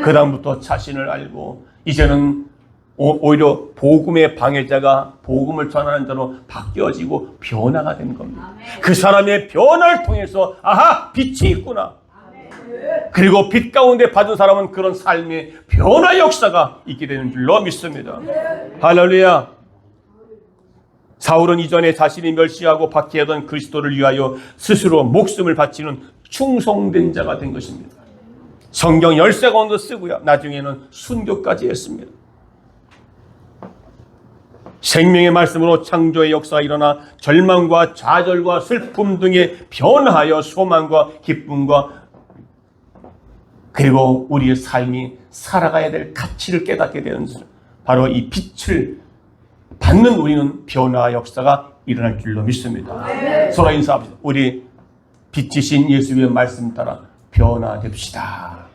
그 다음부터 자신을 알고 이제는 오히려 복음의 방해자가 복음을 전하는 자로 바뀌어지고 변화가 된 겁니다. 그 사람의 변화를 통해서 아하 빛이 있구나. 그리고 빛 가운데 받은 사람은 그런 삶의 변화 역사가 있게 되는 줄로 믿습니다. 할렐루야. 사울은 이전에 자신이 멸시하고 박해하던 그리스도를 위하여 스스로 목숨을 바치는 충성된 자가 된 것입니다. 성경 13권도 쓰고요. 나중에는 순교까지 했습니다. 생명의 말씀으로 창조의 역사가 일어나 절망과 좌절과 슬픔 등에 변하여 소망과 기쁨과 그리고 우리의 삶이 살아가야 될 가치를 깨닫게 되는 바로 이 빛을 받는 우리는 변화 역사가 일어날 줄로 믿습니다. 서로 인사합시다. 우리 빛이신 예수의 말씀 따라 변화됩시다.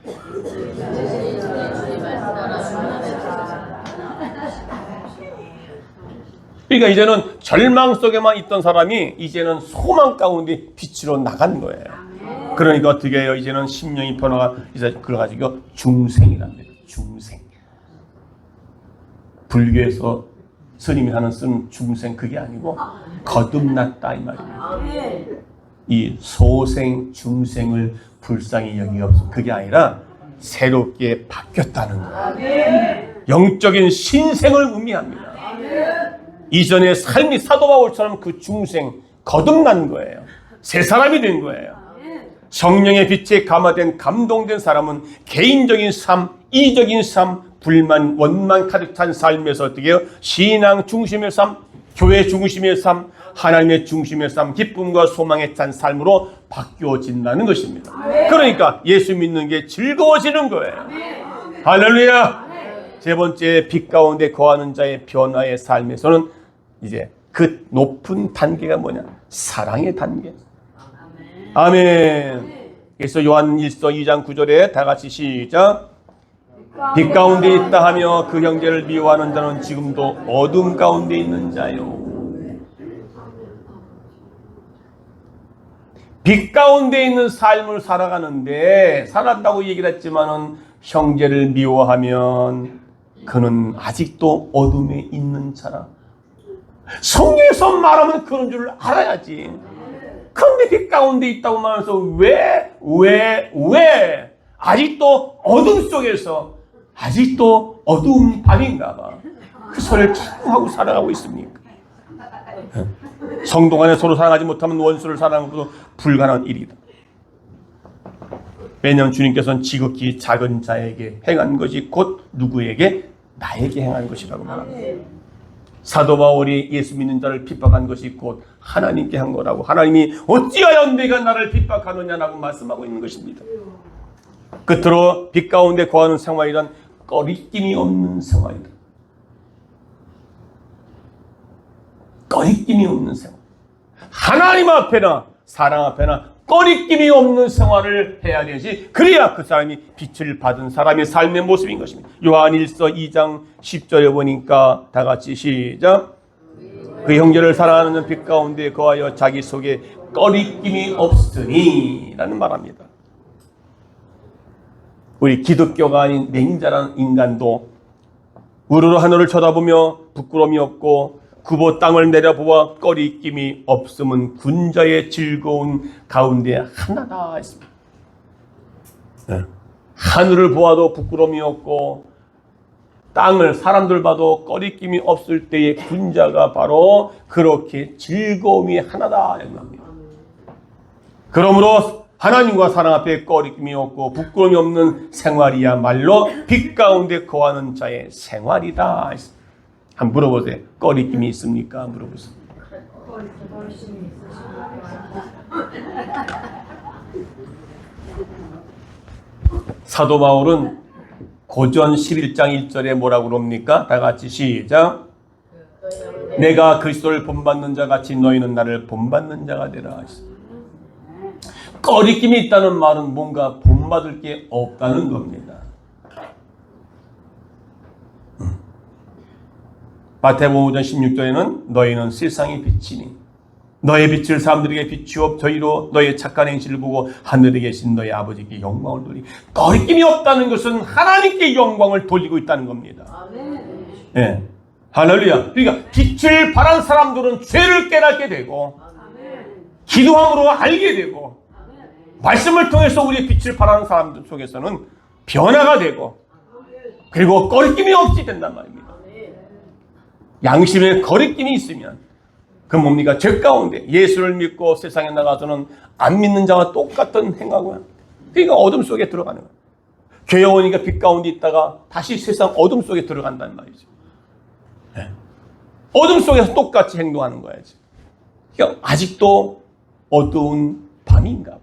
그러니까 이제는 절망 속에만 있던 사람이 이제는 소망 가운데 빛으로 나간 거예요. 그러니까 어떻게 해요? 이제는 심령이 변화가 이제 그래가지고 중생이랍니다. 중생. 불교에서 스님이 쓰는 중생 그게 아니고 거듭났다 이 말입니다. 이 소생, 중생을 불쌍히 여기옵소서. 그게 아니라 새롭게 바뀌었다는 거예요. 영적인 신생을 의미합니다. 이전의 삶이 사도 바울처럼 그 중생 거듭난 거예요. 새 사람이 된 거예요. 성령의 빛에 감화된 감동된 사람은 개인적인 삶, 이적인 삶, 불만, 원만 가득 찬 삶에서 어떻게 해요? 신앙 중심의 삶, 교회 중심의 삶, 하나님의 중심의 삶, 기쁨과 소망에 찬 삶으로 바뀌어진다는 것입니다. 그러니까 예수 믿는 게 즐거워지는 거예요. 할렐루야! 세 번째, 빛 가운데 거하는 자의 변화의 삶에서는 이제 그 높은 단계가 뭐냐? 사랑의 단계. 아멘. 그래서 요한 1서 2장 9절에 다 같이 시작. 빛 가운데 있다 하며 그 형제를 미워하는 자는 지금도 어둠 가운데 있는 자요. 빛 가운데 있는 삶을 살아가는데 살았다고 얘기를 했지만은 형제를 미워하면 그는 아직도 어둠에 있는 자라. 성경에서 말하면 그런 줄 알아야지. 그런데 빛 가운데 있다고 말하면서 왜 아직도 어둠 속에서 아직도 어두운 밤인가 봐. 그 소리를 자꾸 하고 살아가고 있습니까? 성도 간에 서로 사랑하지 못하면 원수를 사랑하는 것도 불가능한 일이다. 왜냐하면 주님께서는 지극히 작은 자에게 행한 것이 곧 누구에게? 나에게 행한 것이라고 말합니다. 사도 바울이 예수 믿는 자를 핍박한 것이 곧 하나님께 한 거라고, 하나님이 어찌하여 내가 나를 핍박하느냐라고 말씀하고 있는 것입니다. 끝으로 빛 가운데 거하는 생활이란 꺼리낌이 없는 생활이다. 꺼리낌이 없는 생활. 하나님 앞에나 사랑 앞에나 꺼리낌이 없는 생활을 해야 되지. 그래야 그 사람이 빛을 받은 사람의 삶의 모습인 것입니다. 요한 1서 2장 10절에 보니까 다 같이 시작. 그 형제를 사랑하는 빛 가운데 거하여 자기 속에 꺼리낌이 없으니 라는 말합니다. 우리 기독교가 아닌 맹자라는 인간도 우르르 하늘을 쳐다보며 부끄러움이 없고 구보 땅을 내려보아 꺼리낌이 없음은 군자의 즐거운 가운데 하나다 했습니다. 하늘을 보아도 부끄러움이 없고 땅을 사람들 봐도 꺼리낌이 없을 때의 군자가 바로 그렇게 즐거움이 하나다 합니다. 그러므로 하나님과 사랑 앞에 꺼리낌이 없고 부끄러움이 없는 생활이야말로 빛 가운데 거하는 자의 생활이다. 한번 물어보세요. 꺼리낌이 있습니까? 물어보세요. 사도 바울은 고전 11장 1절에 뭐라고 그럽니까? 다 같이 시작. 내가 그리스도를 본받는 자 같이 너희는 나를 본받는 자가 되라. 꺼리낌이 있다는 말은 뭔가 본받을 게 없다는 겁니다. 마태복음 5장 16절에는 너희는 세상의 빛이니 너의 빛을 사람들에게 비추어 저희로 너의 착한 행실을 보고 하늘에 계신 너의 아버지께 영광을 돌리. 꺼리낌이 없다는 것은 하나님께 영광을 돌리고 있다는 겁니다. 예, 할렐루야. 그러니까 빛을 발한 사람들은 죄를 깨닫게 되고 기도함으로 알게 되고 말씀을 통해서 우리의 빛을 발하는 사람들 속에서는 변화가 되고 그리고 꺼리낌이 없이 된단 말입니다. 양심에 거리낌이 있으면 그 뭡니까? 죄 가운데 예수를 믿고 세상에 나가서는 안 믿는 자와 똑같은 행하고요. 그러니까 어둠 속에 들어가는 거예요. 교회 오니까 빛 가운데 있다가 다시 세상 어둠 속에 들어간다는 말이죠. 네. 어둠 속에서 똑같이 행동하는 거야지. 그러니까 아직도 어두운 밤인가 봐.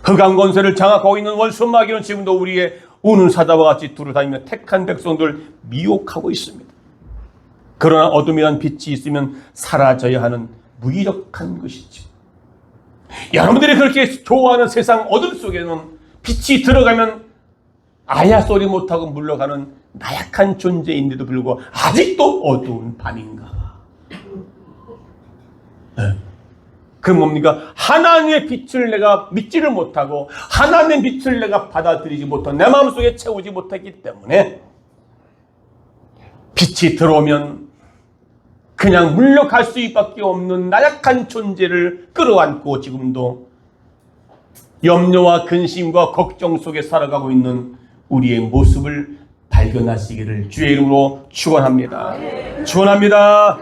흑암 권세를 장악하고 있는 원수 마귀는 지금도 우리의 우는 사자와 같이 두루다니며 택한 백성들 미혹하고 있습니다. 그러나 어둠이란 빛이 있으면 사라져야 하는 무기력한 것이지. 여러분들이 그렇게 좋아하는 세상 어둠 속에는 빛이 들어가면 아야 소리 못하고 물러가는 나약한 존재인데도 불구하고 아직도 어두운 밤인가. 네. 그 뭡니까? 하나님의 빛을 내가 믿지를 못하고 하나님의 빛을 내가 받아들이지 못한 내 마음속에 채우지 못했기 때문에 빛이 들어오면 그냥 물러갈 수밖에 없는 나약한 존재를 끌어안고 지금도 염려와 근심과 걱정 속에 살아가고 있는 우리의 모습을 발견하시기를 주의 이름으로 축원합니다. 축원합니다.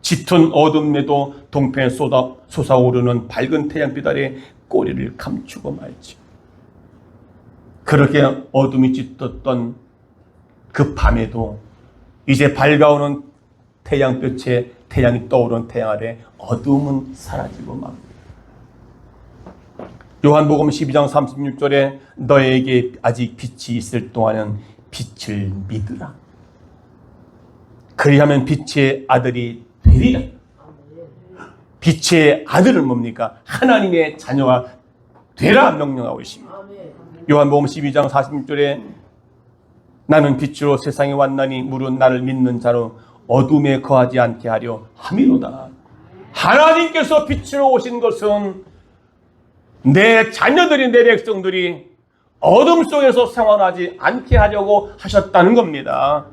짙은 어둠에도 동편에 솟아오르는 밝은 태양빛 아래 꼬리를 감추고 말지. 그렇게 어둠이 짙었던 그 밤에도 이제 밝아오는 태양볕에 태양이 떠오르는 태양 아래 어둠은 사라지고 맙니다. 요한복음 12장 36절에 너에게 아직 빛이 있을 동안은 빛을 믿으라. 그리하면 빛의 아들이 되리라. 빛의 아들은 뭡니까? 하나님의 자녀가 되라 명령하고 있습니다. 요한복음 12장 46절에 나는 빛으로 세상에 왔나니 무릇 나를 믿는 자로 어둠에 거하지 않게 하려 함이로다. 하나님께서 빛으로 오신 것은 내 자녀들이, 내 백성들이 어둠 속에서 생활하지 않게 하려고 하셨다는 겁니다.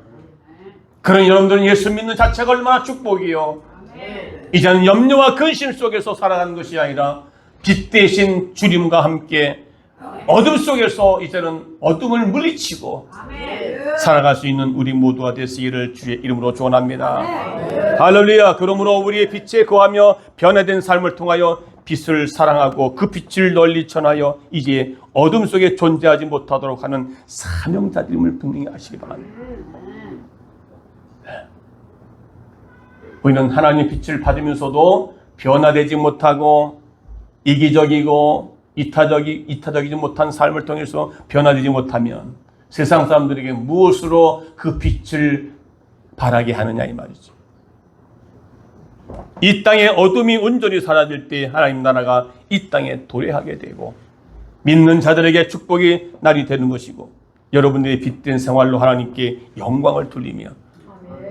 그런 여러분들은 예수 믿는 자체가 얼마나 축복이요. 이제는 염려와 근심 속에서 살아가는 것이 아니라 빛 대신 주님과 함께 어둠 속에서 이제는 어둠을 물리치고 살아갈 수 있는 우리 모두가 되시기를 주의 이름으로 축원합니다. 할렐루야. 그러므로 우리의 빛에 거하며 변화된 삶을 통하여 빛을 사랑하고 그 빛을 널리 전하여 이제 어둠 속에 존재하지 못하도록 하는 사명자들임을 분명히 아시기 바랍니다. 우리는 하나님의 빛을 받으면서도 변화되지 못하고 이기적이고 이타적이지 못한 삶을 통해서 변화되지 못하면 세상 사람들에게 무엇으로 그 빛을 바라게 하느냐 이 말이죠. 이 땅의 어둠이 온전히 사라질 때 하나님 나라가 이 땅에 도래하게 되고 믿는 자들에게 축복이 날이 되는 것이고 여러분들의 빛된 생활로 하나님께 영광을 돌리며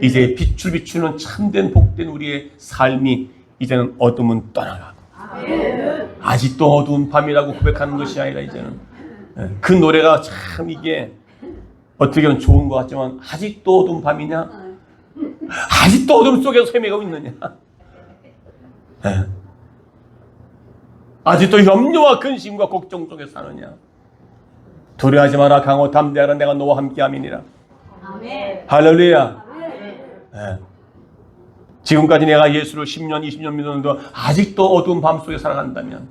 이제 빛을 비추는 참된 복된 우리의 삶이 이제는 어둠은 떠나가고 아직도 어두운 밤이라고 고백하는 것이 아니라 이제는 그 노래가 참 이게 어떻게 보면 좋은 것 같지만 아직도 어두운 밤이냐? 아직도 어둠 속에서 헤매고 있느냐? 아직도 염려와 근심과 걱정 속에 사느냐? 두려워하지 마라. 강호 담대하라. 내가 너와 함께함이니라. 할렐루야. 지금까지 내가 예수를 10년, 20년 믿었는데 아직도 어두운 밤 속에 살아간다면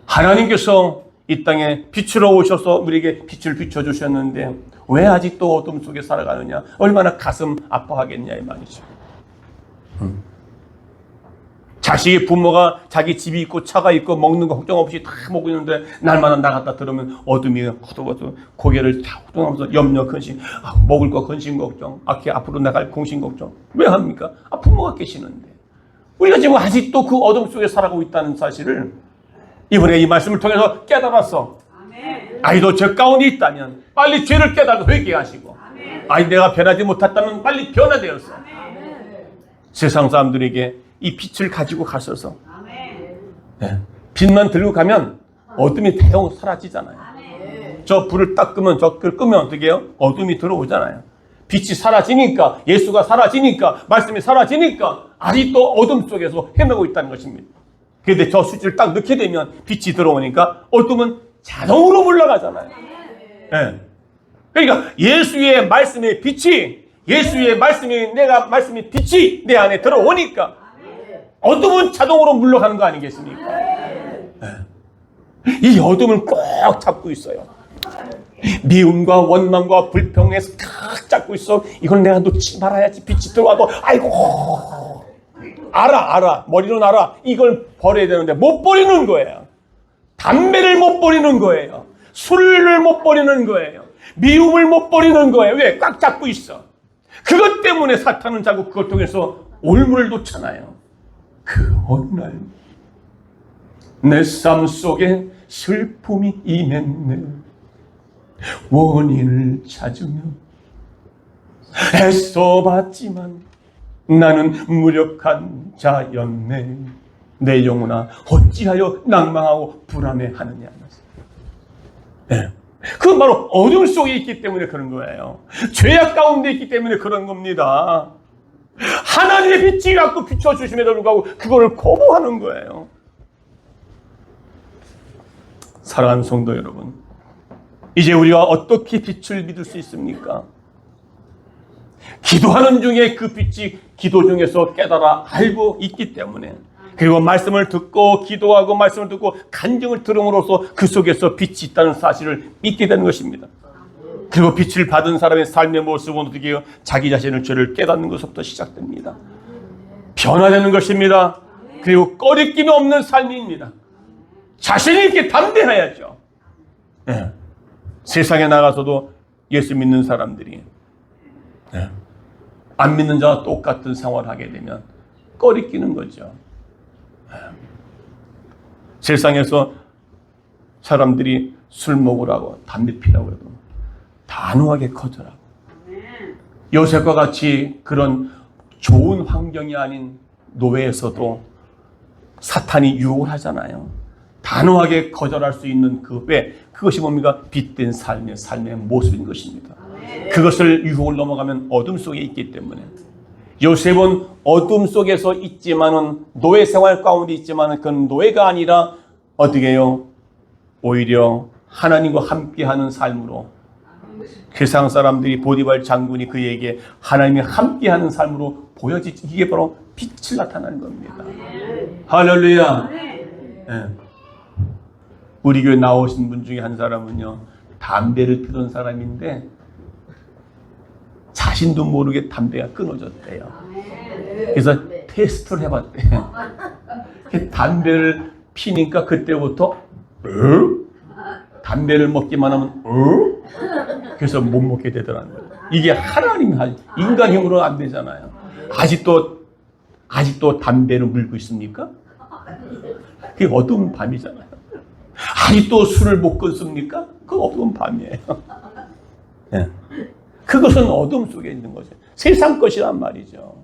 하나님께서 이 땅에 빛으로 오셔서 우리에게 빛을 비춰주셨는데 왜 아직도 어둠 속에 살아가느냐? 얼마나 가슴 아파하겠냐 이 말이죠. 자식이 부모가 자기 집이 있고 차가 있고 먹는 거 걱정 없이 다 먹고 있는데 날마다 나갔다 들으면 어둠이 허덕허덕 고개를 다 후동하면서 염려 근심, 먹을 거 근심 걱정, 앞으로 나갈 공심 걱정 왜 합니까? 부모가 계시는데 우리가 지금 아직도 그 어둠 속에 살아가고 있다는 사실을 이번에 이 말씀을 통해서 깨달았어. 아이도 죄 가운데 있다면 빨리 죄를 깨달고 회개하시고 아이 내가 변하지 못했다면 빨리 변화되었어. 세상 사람들에게 이 빛을 가지고 가셔서 빛만 들고 가면 어둠이 대형 사라지잖아요. 저 불을 딱 끄면 저걸 끄면 어떻게 해요? 어둠이 들어오잖아요. 빛이 사라지니까 예수가 사라지니까 말씀이 사라지니까 아직도 어둠 속에서 헤매고 있다는 것입니다. 그런데 저 스위치를 딱 넣게 되면 빛이 들어오니까 어둠은 자동으로 물러가잖아요. 그러니까 예수의 말씀의 빛이 예수의 말씀이 빛이 내 안에 들어오니까 어둠은 자동으로 물러가는 거 아니겠습니까? 이 어둠을 꼭 잡고 있어요. 미움과 원망과 불평에서 딱 잡고 있어. 이걸 내가 놓치지 말아야지. 빛이 들어와도 아이고 알아 머리로는 알아. 이걸 버려야 되는데 못 버리는 거예요. 담배를 못 버리는 거예요. 술을 못 버리는 거예요. 미움을 못 버리는 거예요. 왜? 꽉 잡고 있어. 그것 때문에 사탄은 자꾸 그걸 통해서 올무를 놓잖아요. 그 어느 날 내 삶 속에 슬픔이 임했네. 원인을 찾으며 애써봤지만 나는 무력한 자였네. 내 영혼아 어찌하여 낭망하고 불안해하느냐. 그건 바로 어둠 속에 있기 때문에 그런 거예요. 죄악 가운데 있기 때문에 그런 겁니다. 하나님의 빛이 갖고 비춰주심에도 불구하고 그거를 거부하는 거예요. 사랑하는 성도 여러분, 이제 우리가 어떻게 빛을 믿을 수 있습니까? 기도하는 중에 그 빛이 기도 중에서 깨달아 알고 있기 때문에, 그리고 말씀을 듣고 기도하고 말씀을 듣고 간증을 들음으로써 그 속에서 빛이 있다는 사실을 믿게 되는 것입니다. 그리고 빛을 받은 사람의 삶의 모습은 어떻게 해요? 자기 자신의 죄를 깨닫는 것부터 시작됩니다. 변화되는 것입니다. 그리고 꺼리낌이 없는 삶입니다. 자신 있게 담대해야죠. 네. 세상에 나가서도 예수 믿는 사람들이 안 믿는 자와 똑같은 생활을 하게 되면 꺼리끼는 거죠. 세상에서 사람들이 술 먹으라고 담배 피라고 해도 단호하게 거절하고, 요셉과 같이 그런 좋은 환경이 아닌 노예에서도 사탄이 유혹을 하잖아요. 단호하게 거절할 수 있는 그것이 뭡니까? 빛된 삶의 모습인 것입니다. 그것을 유혹을 넘어가면 어둠 속에 있기 때문에, 요셉은 어둠 속에서 있지만은 노예 생활 가운데 있지만은 그건 노예가 아니라 어떻게 해요? 오히려 하나님과 함께하는 삶으로, 세상 사람들이 보디발 장군이 그에게 하나님이 함께하는 삶으로 보여지지, 이게 바로 빛을 나타나는 겁니다. 할렐루야. 네. 우리 교회 나오신 분 중에 한 사람은요, 담배를 피던 사람인데 자신도 모르게 담배가 끊어졌대요. 그래서 테스트를 해봤대요. 담배를 피니까 그때부터 담배를 먹기만 하면 그래서 못 먹게 되더라는 거예요. 이게 하나님, 인간 힘으로는 안 되잖아요. 아직도 담배를 물고 있습니까? 그게 어두운 밤이잖아요. 아직도 술을 못 끊습니까? 그 어두운 밤이에요. 네. 그것은 어둠 속에 있는 거죠. 세상 것이란 말이죠.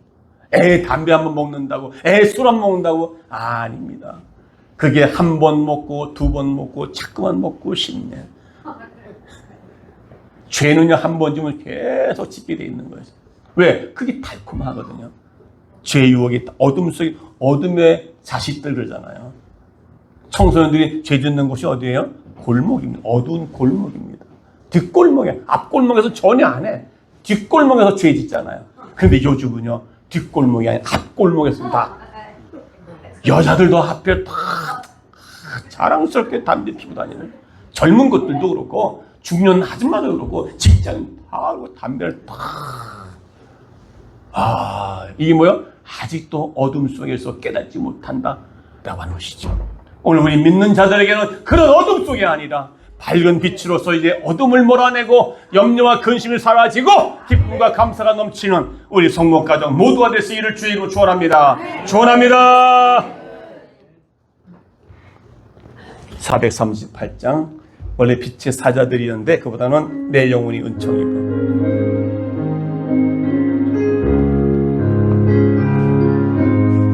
담배 한 번 먹는다고, 술 한 번 먹는다고? 아닙니다. 그게 한 번 먹고 두 번 먹고 자꾸만 먹고 싶네. 죄는요, 한 번 지면 계속 짓게 돼 있는 거죠. 왜? 그게 달콤하거든요. 죄 유혹이 어둠 속에, 어둠의 자식들 그러잖아요. 청소년들이 죄 짓는 곳이 어디예요? 골목입니다. 어두운 골목입니다. 뒷골목에, 앞골목에서 전혀 안 해. 뒷골목에서 죄 짓잖아요. 근데 요즘은요, 뒷골목이 아니라 앞골목에서 다 여자들도 앞에 다 자랑스럽게 담배 피고 다니는, 젊은 것들도 그렇고 중년 아줌마도 그렇고 직장 다 그렇고 담배를 다, 이게 뭐야? 아직도 어둠 속에서 깨닫지 못한다 라고 하는 것이죠. 오늘 우리 믿는 자들에게는 그런 어둠 속이 아니라 밝은 빛으로서 이제 어둠을 몰아내고 염려와 근심이 사라지고 기쁨과 감사가 넘치는 우리 성목 가정 모두가 될 수 있기를 주의 이름으로 축원합니다. 축원합니다. 438장, 원래 빛의 사자들이었는데 그보다는 내 영혼이 은총이고,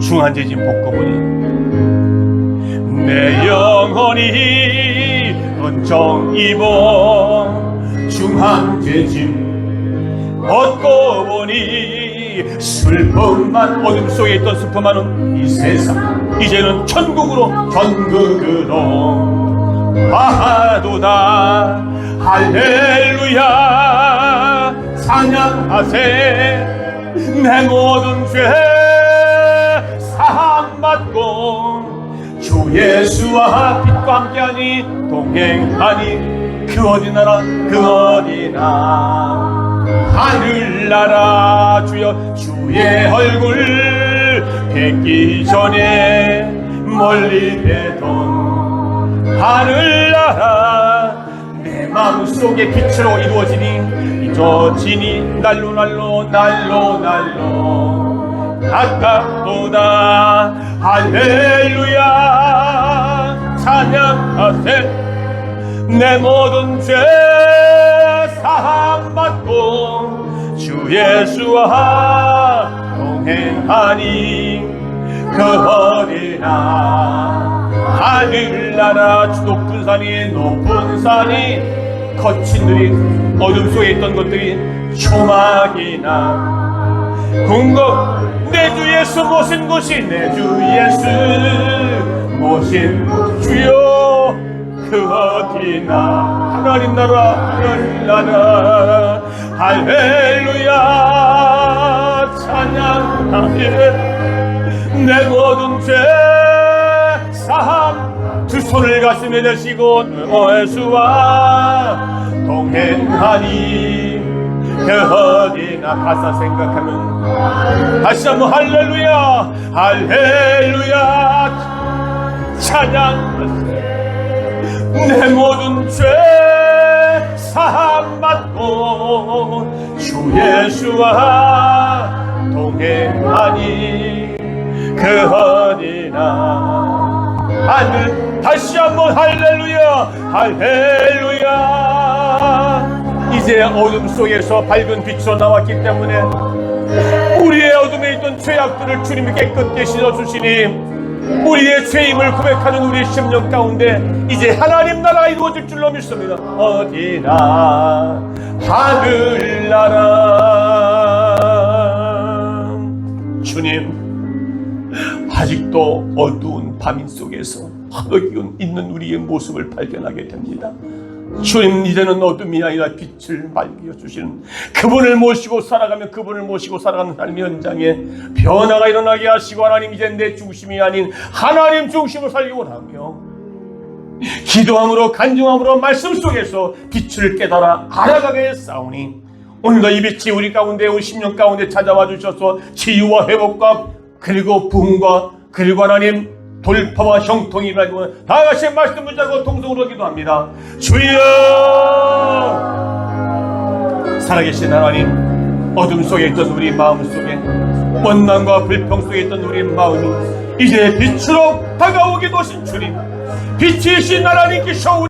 중한제진 복고보니 내 영혼이 은총 입어 중한제짐 얻고 보니 슬픔만, 어둠 속에 있던 슬픔만은 이 세상 이제는 천국으로 하도다. 할렐루야. 찬양하세. 내 모든 죄 사함받고 주 예수와 빛과 함께하니 동행하니 그 어디나라 그 어디나 하늘나라 주여 주의 얼굴 뵙기 전에 멀리 뵈던 하늘나라 내 마음속에 빛으로 이루어지니 잊어지니 날로 날로 날로 날로 가깝도다. 할렐루야 찬양하세. 내 모든 죄 사함받고 주 예수와 동행하니 그 어디나 하늘나라 높은 산이 거친 들이 어둠 속에 있던 것들이 초막이나 궁극 내 주 예수 모신 곳이 내 주 예수 모신 주여 그 어디나 하나님 나라 할렐루야 찬양하세. 내 모든 죄 사함 두 손을 가슴에 대시고 예수와 동행하니 그 어디나 가사 생각하면 다시 한번 할렐루야 할렐루야 찬양하세. 내 모든 죄 사함받고 주 예수와 동행하니 그 어디나 하늘 다시 한번 할렐루야 할렐루야. 이제 어둠 속에서 밝은 빛으로 나왔기 때문에 우리의 어둠에 있던 죄악들을 주님이 깨끗게 씻어주시니 우리의 죄임을 고백하는 우리의 심령 가운데 이제 하나님 나라 이루어질 줄로 믿습니다. 어디나 하늘나라. 주님 아직도 어두운 밤인 속에서 허덕이고 있는 우리의 모습을 발견하게 됩니다. 주님 이제는 어둠이 아니라 빛을 밝혀주시는 그분을 모시고 살아가면 그분을 모시고 살아가는 삶의 현장에 변화가 일어나게 하시고 하나님 이제 내 중심이 아닌 하나님 중심으로 살기 원하며 기도함으로 간증함으로 말씀 속에서 빛을 깨달아 알아가게 싸우니 오늘도 이 빛이 우리 가운데 우리 심령 가운데 찾아와 주셔서 치유와 회복과 그리고 부흥과 그리고 하나님 돌파와 형통이 일어나고 다같이 말씀 붙잡고 통성으로 기도합니다. 주여 살아계신 하나님 어둠 속에 있던 우리 마음 속에 원망과 불평 속에 있던 우리 마음이 이제 빛으로 다가오게 도신 주님 빛이신 하나님께서